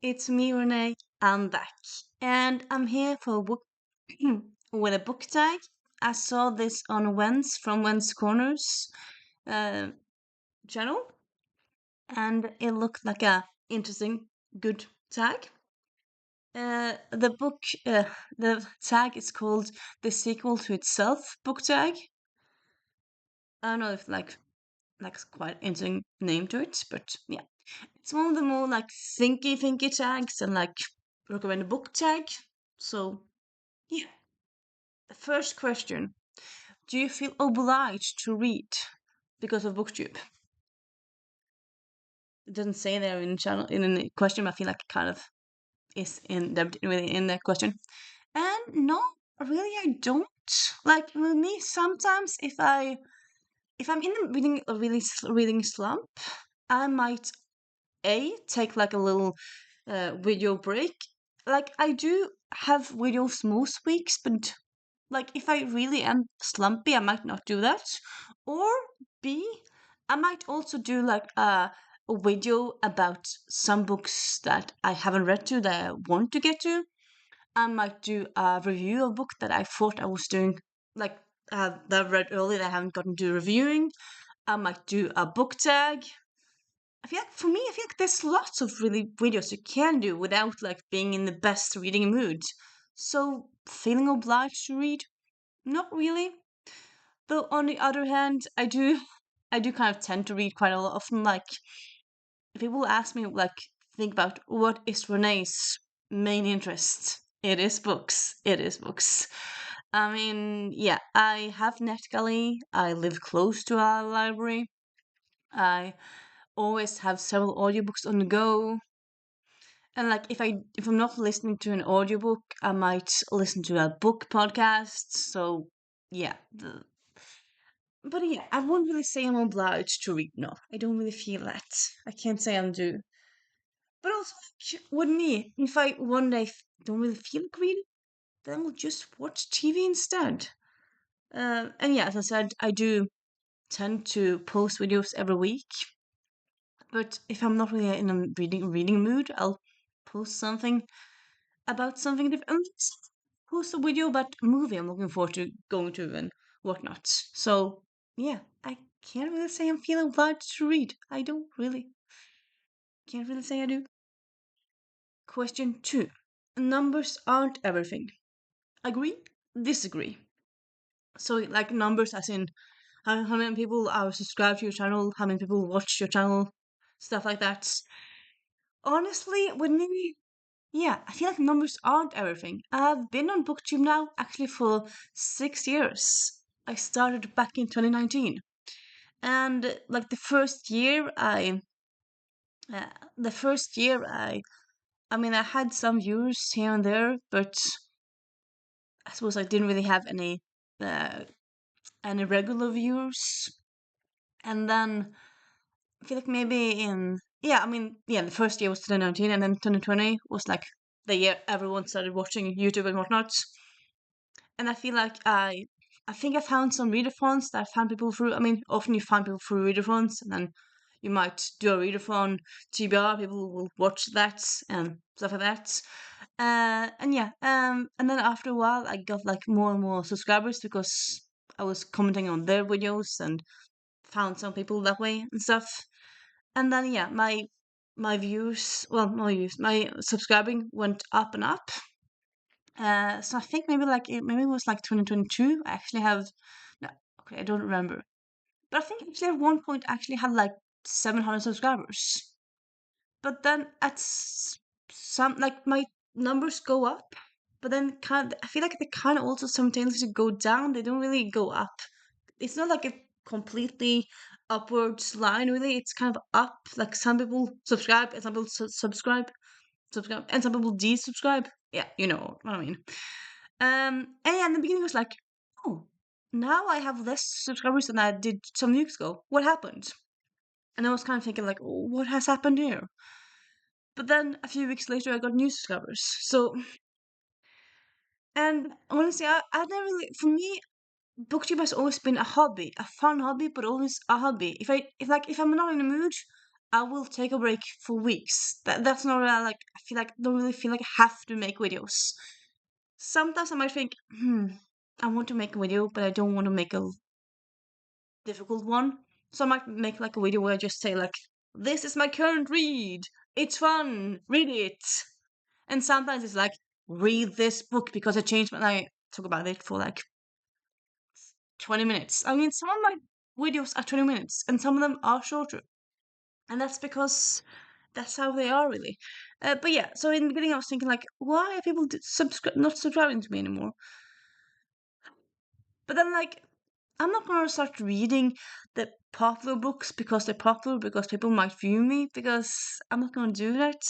It's me, Renee. I'm back. And I'm here for a book with a book tag. I saw this on Wens Corners uh, channel, and it looked like a interesting, good tag. The tag is called The Sequel to Itself book tag. I don't know if like quite interesting name to it, but yeah. It's one of the more like thinky tags and like recommend a book tag. So yeah. The first question: do you feel obliged to read because of BookTube? It doesn't say there in the channel in the question, but I feel like it kind of is in the really in the question. And no, really, I don't. Like with me, sometimes if I'm in a reading slump, I might take like a little video break. Like I do have videos most weeks, but like if I really am slumpy, I might not do that. Or B, I might also do like a video about some books that I haven't read to that I want to get to. I might do a review of a book that I thought I was doing, like that I read earlier that I haven't gotten to reviewing. I might do a book tag. I feel like for me, I feel like there's lots of really videos you can do without like being in the best reading mood. So feeling obliged to read, not really. Though on the other hand, I do kind of tend to read quite a lot often. Like if people ask me like think about what is Renee's main interest, it is books. It is books. I mean, yeah, I have NetGalley. I live close to a library. I always have several audiobooks on the go. And like if I'm not listening to an audiobook, I might listen to a book podcast. So yeah, but yeah, I won't really say I'm obliged to read. No, I don't really feel that. I can't say I'm due. But also, like, with me, if I one day don't really feel like reading, then I'll just watch TV instead. And yeah, as I said, I do tend to post videos every week. But if I'm not really in a reading mood, I'll post something about something different. Post a video about a movie I'm looking forward to going to and whatnot. So yeah, I can't really say I'm feeling obliged to read. I don't really can't really say I do. Question two. Numbers aren't everything. Agree? Disagree. So like numbers as in how many people are subscribed to your channel, how many people watch your channel, stuff like that. Honestly, with me, yeah, I feel like numbers aren't everything. I've been on BookTube now actually for 6 years. I started back in 2019. And like uh, the first year I mean, I had some viewers here and there, but I suppose I didn't really have uh, any regular viewers. And then I feel like maybe the first year was 2019, and then 2020 was like the year everyone started watching YouTube and whatnot. And I feel like I think I found some readathons that I found people through. I mean, often you find people through readathons, and then you might do a readathon TBR. People will watch that and stuff like that. And then after a while, I got like more and more subscribers because I was commenting on their videos and found some people that way and stuff. And then yeah, my views, well, my views, my subscribing went up and up. So I think maybe it was like 2022. I actually have no, okay, I don't remember, but I think actually at one point I actually had like 700 subscribers. But then some like my numbers go up, but then I feel like they kind of also simultaneously go down. They don't really go up. It's not like a completely upwards line. Really, it's kind of up. Like some people subscribe and some people subscribe, and some people desubscribe. Yeah, you know what I mean. And yeah, in the beginning, it was like, oh, now I have less subscribers than I did some weeks ago. What happened? And I was kind of thinking, like, oh, what has happened here? But then a few weeks later, I got new subscribers. So, and honestly, I never really, for me, BookTube has always been a hobby, a fun hobby, but always a hobby. If I'm not in the mood, I will take a break for weeks. That's not like I feel like don't really feel like I have to make videos. Sometimes I might think, I want to make a video, but I don't want to make a difficult one. So I might make like a video where I just say like, this is my current read. It's fun. Read it. And sometimes it's like, read this book because I changed my I talk about it for like 20 minutes. I mean, some of my videos are 20 minutes and some of them are shorter. And that's because that's how they are, really. But yeah, so in the beginning, I was thinking, like, why are people not subscribing to me anymore? But then, like, I'm not going to start reading the popular books because they're popular, because people might view me, because I'm not going to do that.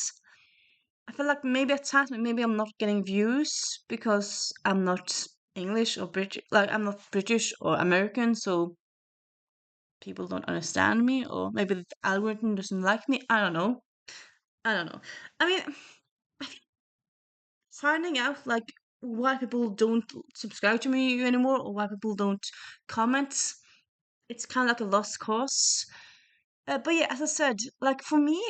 I feel like maybe at times, maybe I'm not getting views because I'm not English or British, like, I'm not British or American, so people don't understand me, or maybe the algorithm doesn't like me. I don't know. I don't know. I mean, I think finding out like why people don't subscribe to me anymore or why people don't comment, it's kind of like a lost cause. But yeah, as I said, like for me,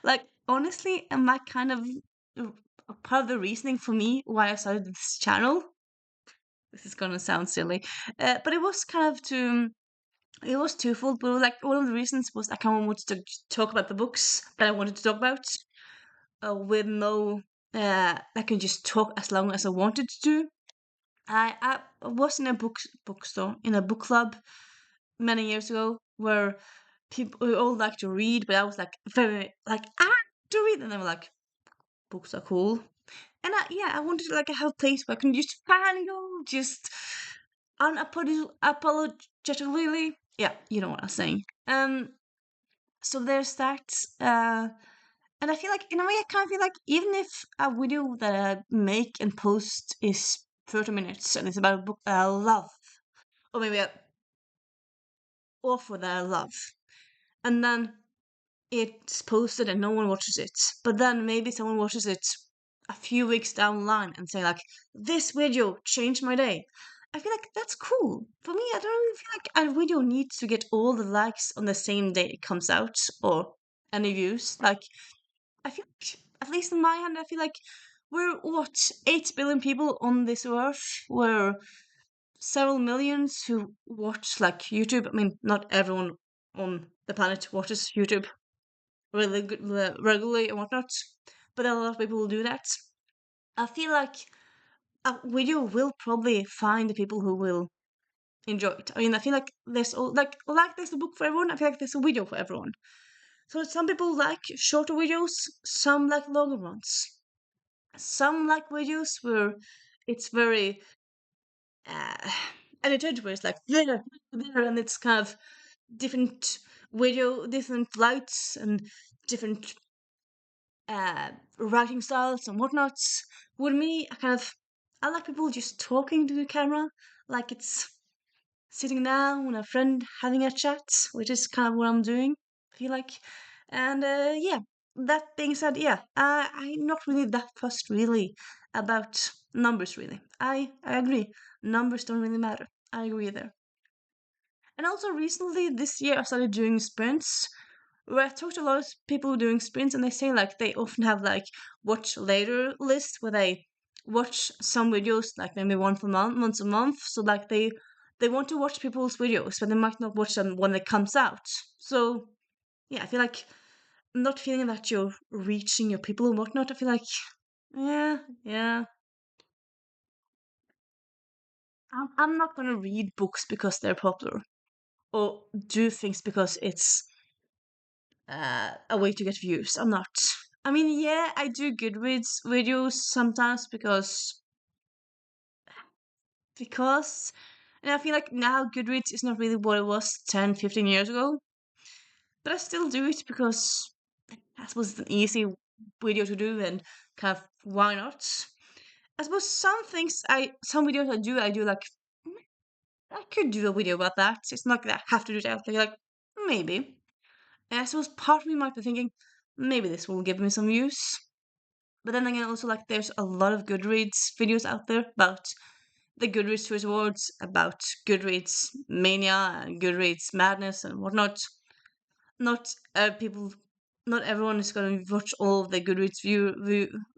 like honestly, and my kind of part of the reasoning for me why I started this channel. This is gonna sound silly, but it was kind of to it was twofold. But like one of the reasons was I kind of wanted to talk about the books that I wanted to talk about, with no I can just talk as long as I wanted to do. I was in a bookstore in a book club many years ago where people we all like to read, but I was like very like I like to read, and they were like books are cool, and I wanted to like have a place where I can just finally go just unapologetically. Yeah, you know what I'm saying. So there's that. Uh, And I feel like, in a way, I kind of feel like even if a video that I make and post is 30 minutes and it's about a book that I love, or maybe an author that I love, and then it's posted and no one watches it, but then maybe someone watches it a few weeks down the line and say, like, this video changed my day. I feel like that's cool. For me, I don't really feel like a video needs to get all the likes on the same day it comes out or any views. Like, I feel like, at least in my hand, I feel like we're what 8 billion people on this earth. We're several millions who watch like YouTube. I mean, not everyone on the planet watches YouTube really regularly and whatnot, but a lot of people will do that. I feel like a video will probably find the people who will enjoy it. I mean, I feel like there's all like there's a book for everyone. I feel like there's a video for everyone. So some people like shorter videos, some like longer ones. Some like videos where it's very uh, edited, where it's like there, and it's kind of different different lights and different writing styles and whatnot. With me, I like people just talking to the camera, like it's sitting down with a friend having a chat, which is kind of what I'm doing. I feel like, and yeah. That being said, yeah, I'm not really that fussed really about numbers. Really, I agree. Numbers don't really matter. I agree there. And also recently this year I started doing sprints where I talked to a lot of people doing sprints and they say like they often have like watch later lists where they watch some videos like maybe once a month. So like they want to watch people's videos, but they might not watch them when it comes out. So yeah, I feel like I'm not feeling that you're reaching your people and whatnot. I feel like yeah. I'm not gonna read books because they're popular or do things because it's a way to get views. I'm not. I mean, yeah, I do Goodreads videos sometimes because and I feel like now Goodreads is not really what it was 10, 15 years ago. But I still do it because I suppose it's an easy video to do and kind of why not? I suppose some videos I do like I could do a video about that. It's not that I have to do that. Like maybe. And I suppose part of me might be thinking maybe this will give me some views. But then again, also like there's a lot of Goodreads videos out there about the Goodreads Choice Awards, about Goodreads mania and Goodreads madness and whatnot. not people, not everyone is gonna watch all of the Goodreads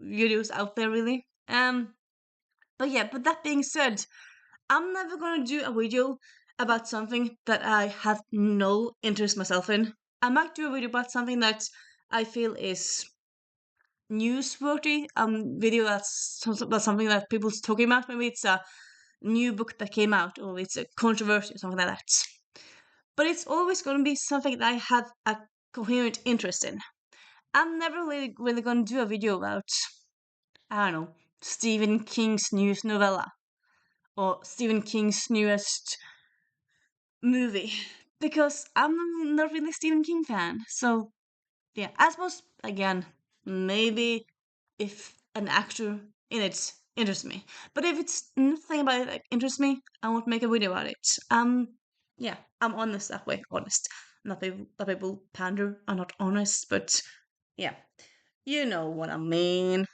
videos out there, really. But yeah, but that being said, I'm never gonna do a video about something that I have no interest myself in. I might do a video about something that I feel is newsworthy, video about something that people's talking about. Maybe it's a new book that came out, or it's a controversy or something like that. But it's always going to be something that I have a coherent interest in. I'm never really going to do a video about, I don't know, Stephen King's newest novella or Stephen King's newest movie because I'm not really a Stephen King fan. So yeah, I suppose again, maybe if an actor in it interests me, but if it's nothing about it that interests me, I won't make a video about it. Yeah, I'm honest that way. Honest. Not people that people pander are not honest, but yeah, you know what I mean.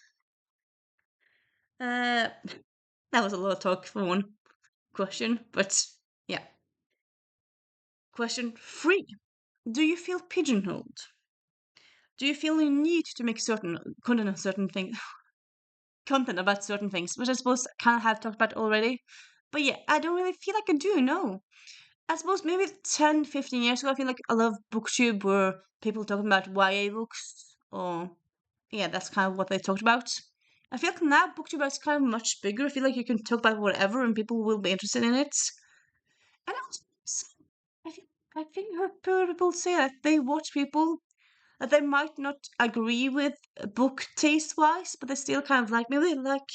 Uh, that was a lot of talk for one question, but yeah. Question 3. Do you feel pigeonholed? Do you feel you need to make certain content on certain things, content about certain things, which I suppose I kind of have talked about already? But yeah, I don't really feel like I do, no. I suppose maybe 10, 15 years ago, I feel like a lot of BookTube were people talking about YA books, or yeah, that's kind of what they talked about. I feel like now BookTube is kind of much bigger. I feel like you can talk about whatever and people will be interested in it. And I think I think I heard people say that they watch people that they might not agree with book taste wise, but they still kind of like maybe they like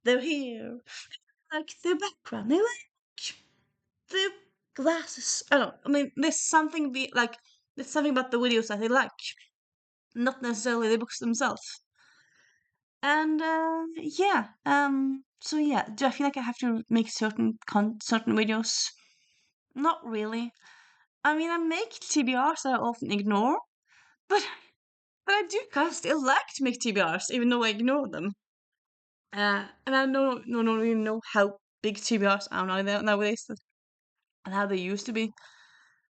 their hair, like their background, they like their glasses. I don't know. I mean, there's something about the videos that they like, not necessarily the books themselves. And yeah, so yeah, do I feel like I have to make certain videos? Not really. I mean, I make TBRs that I often ignore, but I do kind of still like to make TBRs, even though I ignore them. And I don't really know how big TBRs are nowadays and how they used to be.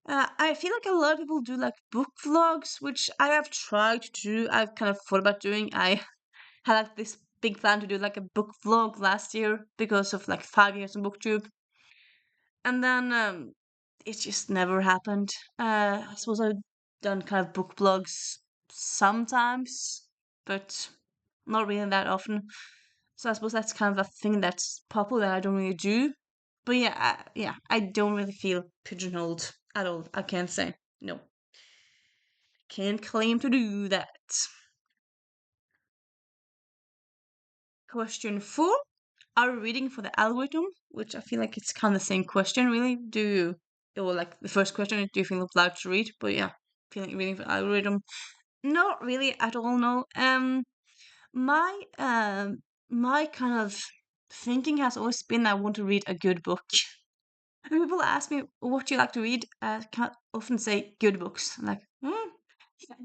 I feel like a lot of people do like book vlogs, which I have tried to do. I've kind of thought about doing. I had like this big plan to do like a book vlog last year because of like 5 years on BookTube, and then it just never happened. I suppose I've done kind of book vlogs sometimes, but not really that often. So I suppose that's kind of a thing that's popular that I don't really do. But yeah, I don't really feel pigeonholed at all. I can't say no. Can't claim to do that. Question 4. Are you reading for the algorithm? Which I feel like it's kind of the same question, really. Do you, or like the first question, do you feel obliged to read? But yeah, feeling reading for the algorithm. Not really at all, no. My my kind of thinking has always been I want to read a good book. When people ask me what you like to read, I can often say good books. I'm like,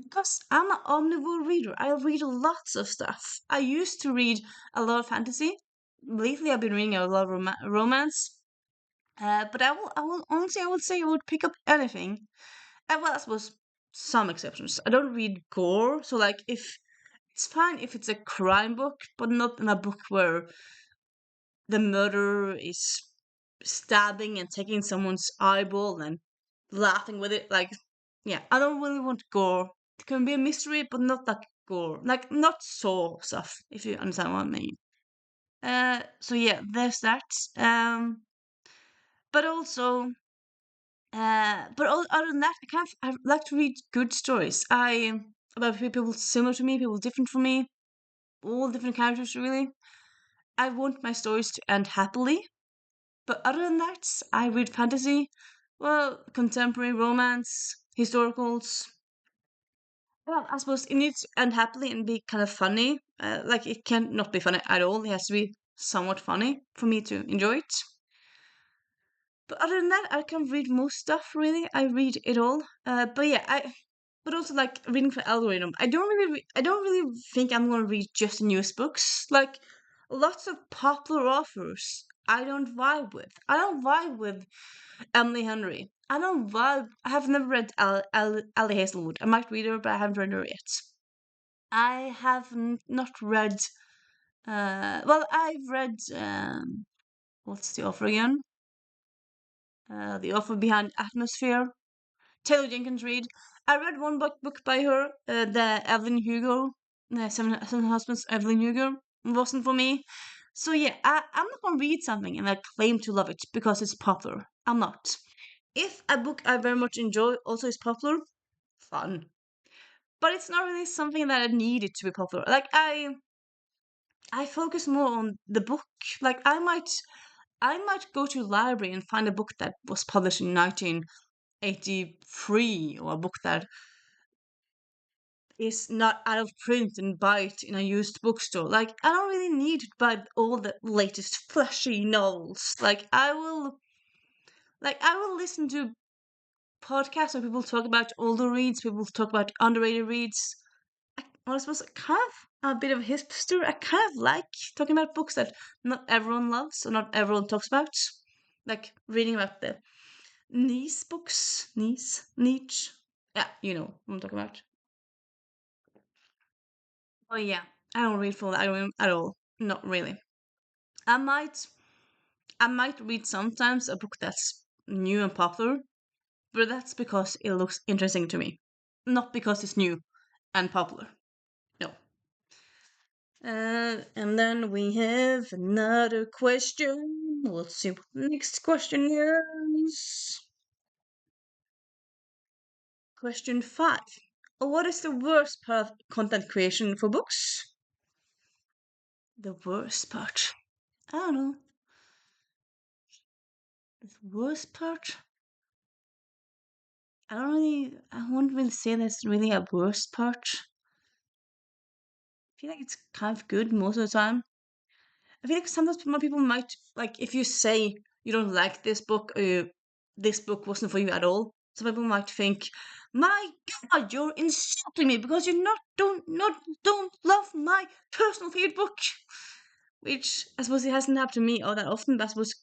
because I'm an omnivore reader. I read lots of stuff. I used to read a lot of fantasy. Lately, I've been reading a lot of romance. But I will honestly, I would say I would pick up anything. Well, I suppose some exceptions. I don't read gore, so like if it's fine if it's a crime book, but not in a book where the murderer is stabbing and taking someone's eyeball and laughing with it. Like, yeah, I don't really want gore. It can be a mystery, but not that gore. Like, not Saw stuff, if you understand what I mean. So yeah, there's that. But also, other than that, I like to read good stories. About people similar to me, people different from me, all different characters, really. I want my stories to end happily. But other than that, I read fantasy, well, contemporary romance, historicals. Well, I suppose it needs to end happily and be kind of funny. Like, it can't not be funny at all. It has to be somewhat funny for me to enjoy it. But other than that, I can read most stuff, really. I read it all. But yeah, but also like reading for algorithm. I don't really think I'm gonna read just the newest books. Like lots of popular authors, I don't vibe with. I don't vibe with Emily Henry. I don't know why. I have never read Ali Hazelwood. I might read her, but I haven't read her yet. I have not read. Well, I've read. What's the author again? The author behind Atmosphere. Taylor Jenkins Reid. I read one book by her, the Evelyn Hugo, Seven Husbands, Evelyn Hugo. It wasn't for me. So yeah, I'm not gonna read something and I claim to love it because it's popular. I'm not. If a book I very much enjoy also is popular, fun. But it's not really something that I needed to be popular. Like I focus more on the book. Like I might go to a library and find a book that was published in 1983 or a book that is not out of print and buy it in a used bookstore. Like I don't really need to buy all the latest flashy novels. Like I will listen to podcasts where people talk about older reads, people talk about underrated reads. I suppose kind of a bit of a hipster. I kind of like talking about books that not everyone loves or not everyone talks about. Like reading about the niche books. Niche. Yeah, you know what I'm talking about. Oh yeah, I don't read for that. I don't at all. Not really. I might, I might read sometimes a book that's new and popular, but that's because it looks interesting to me, not because it's new and popular. No. And then we have another question. Let's see what the next question is. Question 5. What is the worst part of content creation for books? The worst part. I don't know. The worst part? I won't really say that's really a worst part. I feel like it's kind of good most of the time. I feel like sometimes more people might, like, if you say you don't like this book, or this book wasn't for you at all, some people might think, my God, you're insulting me because you don't love my personal favorite book. Which I suppose it hasn't happened to me all that often, but I suppose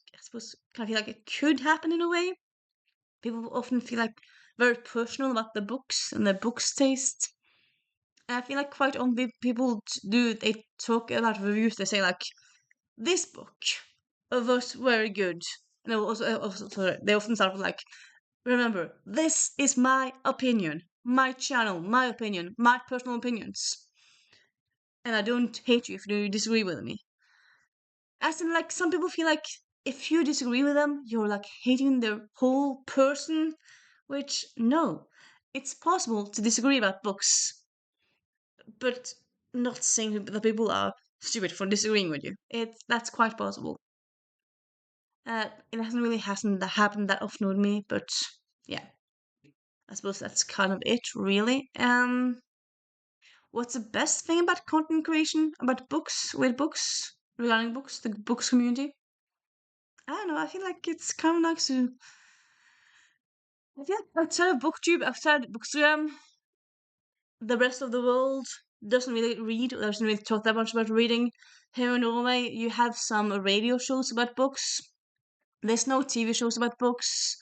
kind of feel like it could happen in a way. People often feel like very personal about the books and their books taste. And I feel like quite often people do, they talk about reviews, they say like, this book was very good. And also sorry, they often start with like, remember, this is my opinion, my channel, my opinion, my personal opinions. And I don't hate you if you disagree with me. As in, like, some people feel like if you disagree with them, you're like hating their whole person, which, no. It's possible to disagree about books, but not saying that people are stupid for disagreeing with you. That's quite possible. It hasn't happened that often with me, but yeah, I suppose that's kind of it, really. What's the best thing about content creation, about books, with books, regarding books, the books community? I don't know. I feel like it's kind of nice to. I feel like outside of BookTube, outside Bookstagram, the rest of the world doesn't really read, or doesn't really talk that much about reading. Here in Norway, you have some radio shows about books. There's no TV shows about books.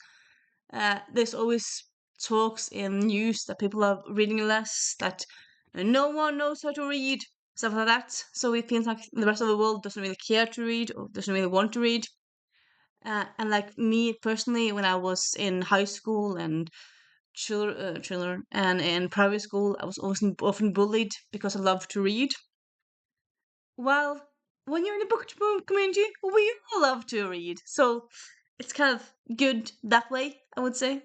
There's always talks in news that people are reading less, that no one knows how to read, stuff like that. So it feels like the rest of the world doesn't really care to read or doesn't really want to read. And like me personally, when I was in high school and children and in private school, I was often bullied because I loved to read. Well, when you're in the book community, we all love to read. So it's kind of good that way, I would say.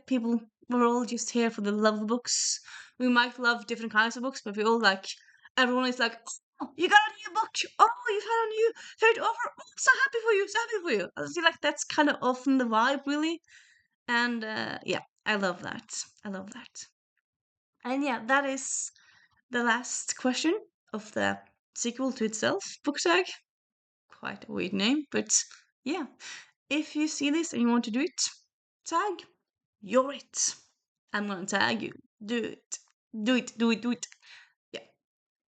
We're all just here for the love of books. We might love different kinds of books, but we all like, everyone is like, oh, you got a new book. Oh, you've had a new favorite author. Oh, so happy for you, so happy for you. I feel like that's kind of often the vibe, really. And yeah, I love that. I love that. And yeah, that is the last question of the sequel to itself, book tag. Quite a weird name, but yeah. If you see this and you want to do it, tag, you're it. I'm gonna tag you. Do it. Do it, do it, do it.